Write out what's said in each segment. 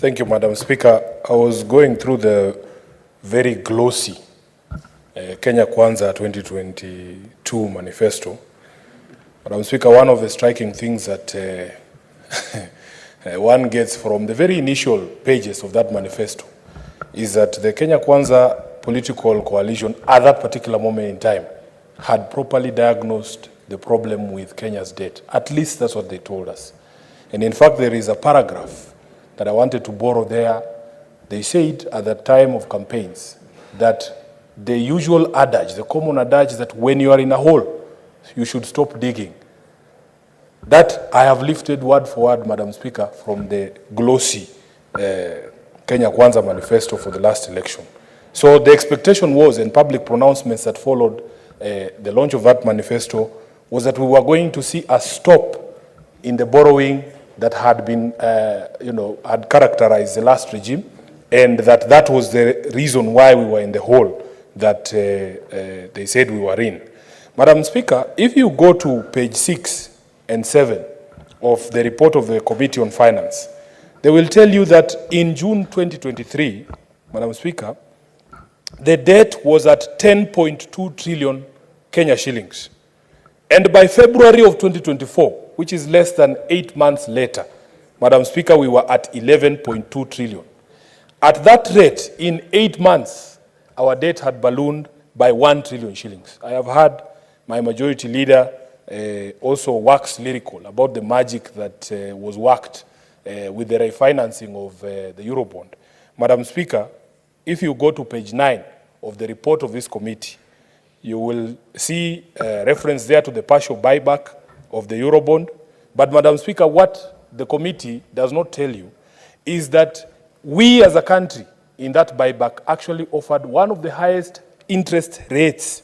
Thank you, Madam Speaker. I was going through the very glossy Kenya Kwanza 2022 manifesto. Madam Speaker, one of the striking things that one gets from the very initial pages of that manifesto is that the Kenya Kwanza political coalition at that particular moment in time had properly diagnosed the problem with Kenya's debt. At least that's what they told us. And in fact, there is a paragraph that I wanted to borrow there. They said at the time of campaigns that the usual adage, the common adage that when you are in a hole, you should stop digging. That I have lifted word for word, Madam Speaker, from the glossy Kenya Kwanza manifesto for the last election. So the expectation was, and public pronouncements that followed the launch of that manifesto, was that we were going to see a stop in the borrowing that had been, had characterized the last regime, and that was the reason why we were in the hole that they said we were in. Madam Speaker, if you go to page 6 and 7 of the report of the Committee on Finance, they will tell you that in June 2023, Madam Speaker, the debt was at 10.2 trillion Kenya shillings. And by February of 2024, which is less than 8 months later, Madam Speaker, we were at 11.2 trillion. At that rate, in 8 months, our debt had ballooned by 1 trillion shillings. I have heard my majority leader also wax lyrical about the magic that was worked with the refinancing of the Eurobond. Madam Speaker, if you go to page 9 of the report of this committee, you will see reference there to the partial buyback of the Eurobond. But Madam Speaker, what the committee does not tell you is that we as a country in that buyback actually offered one of the highest interest rates,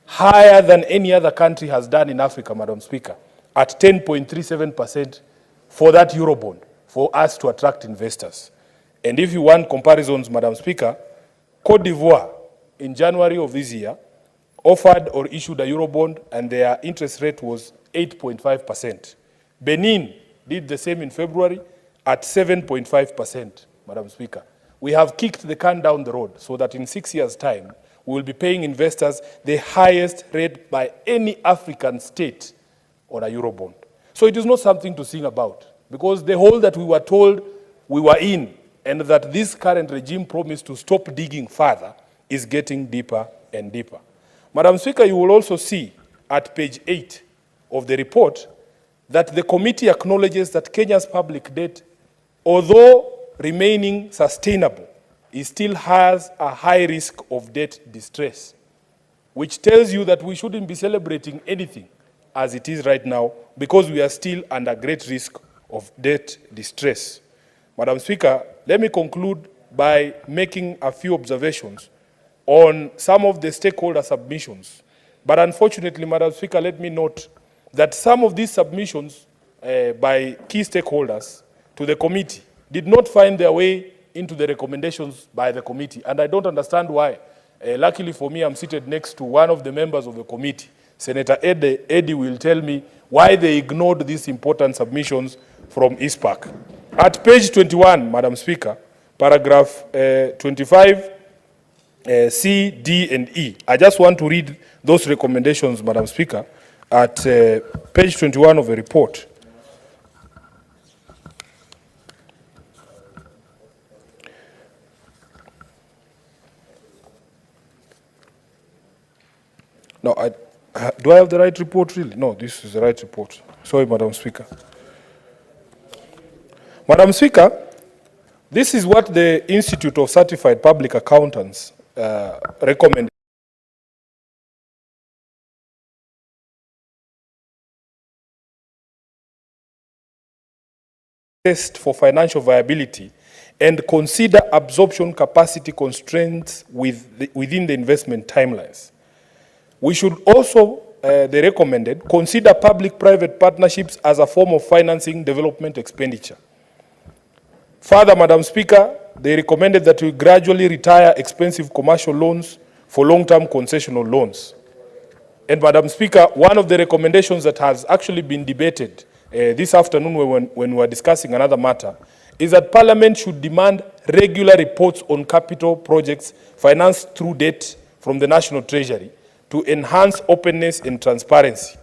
higher than any other country has done in Africa, Madam Speaker, at 10.37% for that Eurobond, for us to attract investors. And if you want comparisons, Madam Speaker, Cote d'Ivoire in January of this year offered or issued a Eurobond and their interest rate was 8.5%. Benin did the same in February at 7.5%, Madam Speaker. We have kicked the can down the road so that in 6 years' time, we will be paying investors the highest rate by any African state on a Eurobond. So it is not something to sing about, because the hole that we were told we were in and that this current regime promised to stop digging further is getting deeper and deeper. Madam Speaker, you will also see at page 8 of the report that the committee acknowledges that Kenya's public debt, although remaining sustainable, it still has a high risk of debt distress, which tells you that we shouldn't be celebrating anything as it is right now, because we are still under great risk of debt distress. Madam Speaker, let me conclude by making a few observations on some of the stakeholder submissions. But unfortunately, Madam Speaker, let me note that some of these submissions by key stakeholders to the committee did not find their way into the recommendations by the committee. And I don't understand why. Luckily for me, I'm seated next to one of the members of the committee. Senator Eddie will tell me why they ignored these important submissions from ISPAC. At page 21, Madam Speaker, paragraph 25, C, D, and E. I just want to read those recommendations, Madam Speaker, at page 21 of the report. No, do I have the right report, really? No, this is the right report. Sorry, Madam Speaker. Madam Speaker, this is what the Institute of Certified Public Accountants recommended. Test for financial viability and consider absorption capacity constraints within the investment timelines. We should also, they recommended, consider public-private partnerships as a form of financing development expenditure. Further, Madam Speaker, they recommended that we gradually retire expensive commercial loans for long-term concessional loans. And Madam Speaker, one of the recommendations that has actually been debated this afternoon when we were discussing another matter is that Parliament should demand regular reports on capital projects financed through debt from the National Treasury to enhance openness and transparency.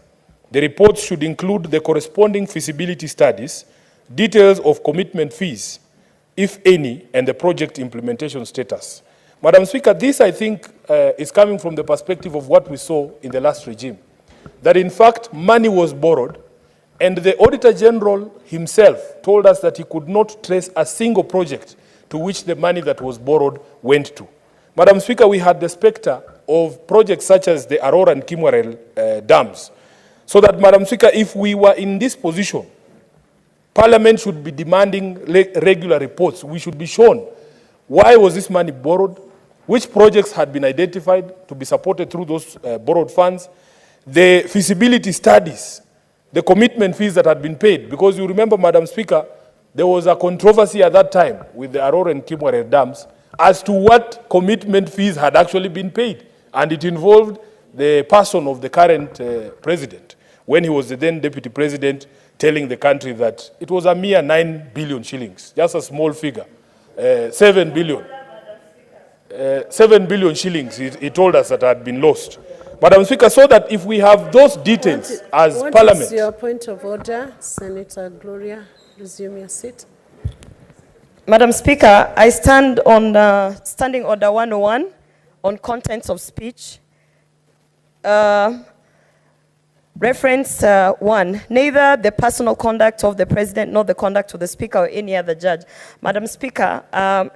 The reports should include the corresponding feasibility studies, details of commitment fees, if any, and the project implementation status. Madam Speaker, this, I think, is coming from the perspective of what we saw in the last regime, that in fact money was borrowed, and the Auditor General himself told us that he could not trace a single project to which the money that was borrowed went to. Madam Speaker, we had the specter of projects such as the Aurora and Kimwarel dams. So that, Madam Speaker, if we were in this position, Parliament should be demanding regular reports. We should be shown why was this money borrowed, which projects had been identified to be supported through those borrowed funds, the feasibility studies, the commitment fees that had been paid. Because you remember, Madam Speaker, there was a controversy at that time with the Aurora and Kimwarel dams as to what commitment fees had actually been paid. And it involved the person of the current president, when he was the then deputy president, telling the country that it was a mere 9 billion shillings, just a small figure, 7 billion. 7 billion shillings, he told us that had been lost. Madam Speaker, so that if we have those details as Parliament... What is your point of order? Senator Gloria, resume your seat. Madam Speaker, I stand on Standing Order 101 on contents of speech. Reference 1, neither the personal conduct of the President nor the conduct of the Speaker or any other judge. Madam Speaker,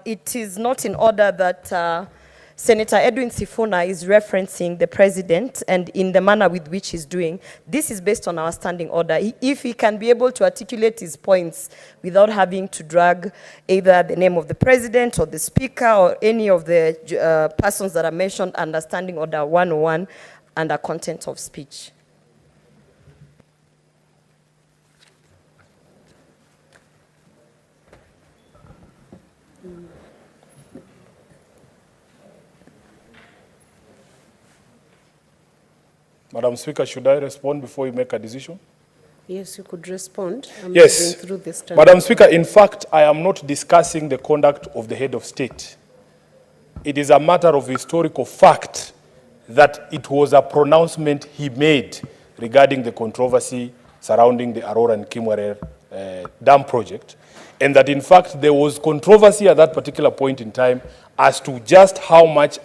it is not in order that Senator Edwin Sifuna is referencing the President and in the manner with which he's doing. This is based on our standing order. If he can be able to articulate his points without having to drag either the name of the President or the Speaker or any of the persons that are mentioned under Standing Order 101 under content of speech. Madam Speaker, should I respond before you make a decision? Yes, you could respond. Yes. Through this Madam Speaker, in fact, I am not discussing the conduct of the head of state. It is a matter of historical fact that it was a pronouncement he made regarding the controversy surrounding the Aurora and Kimwarel dam project, and that in fact there was controversy at that particular point in time as to just how much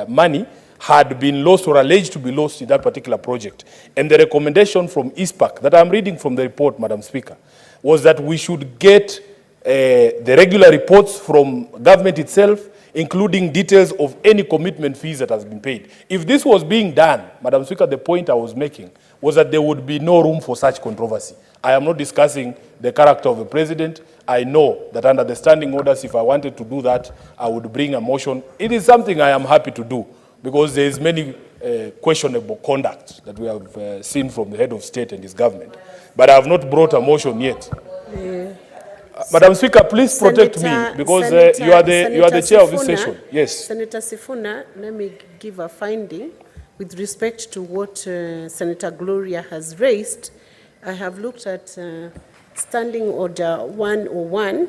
money had been lost or alleged to be lost in that particular project. And the recommendation from ISPAC that I'm reading from the report, Madam Speaker, was that we should get the regular reports from government itself, including details of any commitment fees that has been paid. If this was being done, Madam Speaker, the point I was making was that there would be no room for such controversy. I am not discussing the character of the President. I know that under the standing orders, if I wanted to do that, I would bring a motion. It is something I am happy to do, because there is many questionable conduct that we have seen from the head of state and his government. But I have not brought a motion yet. Madam Speaker, please protect me, because you are the chair of this session. Yes. Senator Sifuna, let me give a finding with respect to what Senator Gloria has raised. I have looked at Standing Order 101,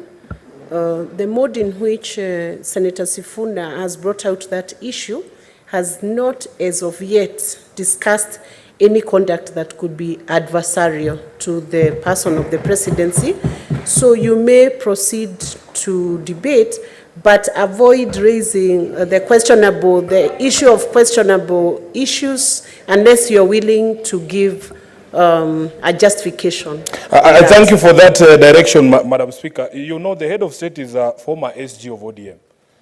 the mode in which Senator Sifuna has brought out that issue has not as of yet discussed any conduct that could be adversarial to the person of the presidency. So you may proceed to debate, but avoid raising the issue of questionable issues unless you're willing to give a justification. I thank you for that direction, Madam Speaker. You know, the head of state is a former SG of ODM.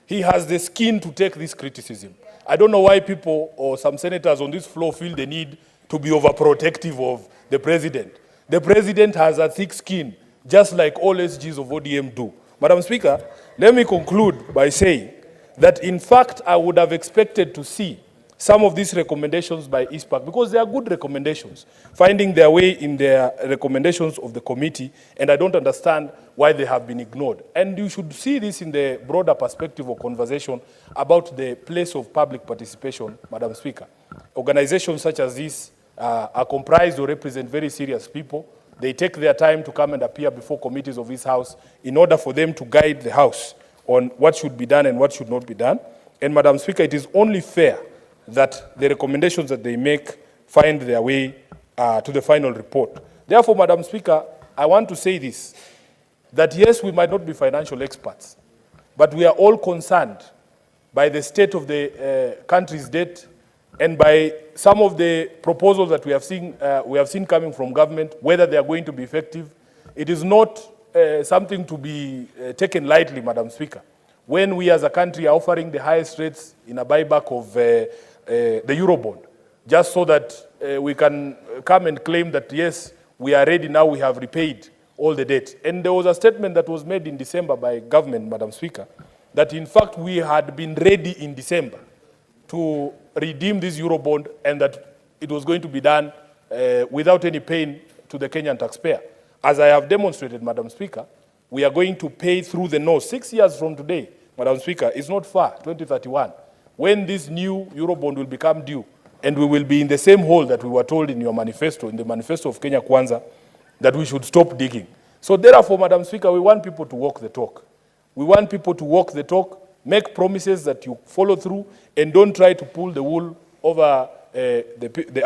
He has the skin to take this criticism. I don't know why people or some senators on this floor feel the need to be overprotective of the President. The President has a thick skin, just like all SGs of ODM do. Madam Speaker, let me conclude by saying that, in fact, I would have expected to see some of these recommendations by ISPAC, because they are good recommendations, finding their way in their recommendations of the committee, and I don't understand why they have been ignored. And you should see this in the broader perspective of conversation about the place of public participation, Madam Speaker. Organizations such as this are comprised or represent very serious people. they take their time to come and appear before committees of this House in order for them to guide the House on what should be done and what should not be done. And Madam Speaker, it is only fair that the recommendations that they make find their way to the final report. Therefore, Madam Speaker, I want to say this, that yes, we might not be financial experts, but we are all concerned by the state of the country's debt and by some of the proposals that we have seen coming from government, whether they are going to be effective. It is not something to be taken lightly, Madam Speaker. When we as a country are offering the highest rates in a buyback of the Eurobond, just so that we can come and claim that, yes, we are ready now, we have repaid all the debt. And there was a statement that was made in December by government, Madam Speaker, that in fact we had been ready in December to redeem this Eurobond and that it was going to be done without any pain to the Kenyan taxpayer. As I have demonstrated, Madam Speaker, we are going to pay through the nose 6 years from today, Madam Speaker. It's not far, 2031, when this new Eurobond will become due, and we will be in the same hole that we were told in your manifesto, in the manifesto of Kenya Kwanza, that we should stop digging. So therefore, Madam Speaker, we want people to walk the talk. We want people to walk the talk, make promises that you follow through, and don't try to pull the wool over the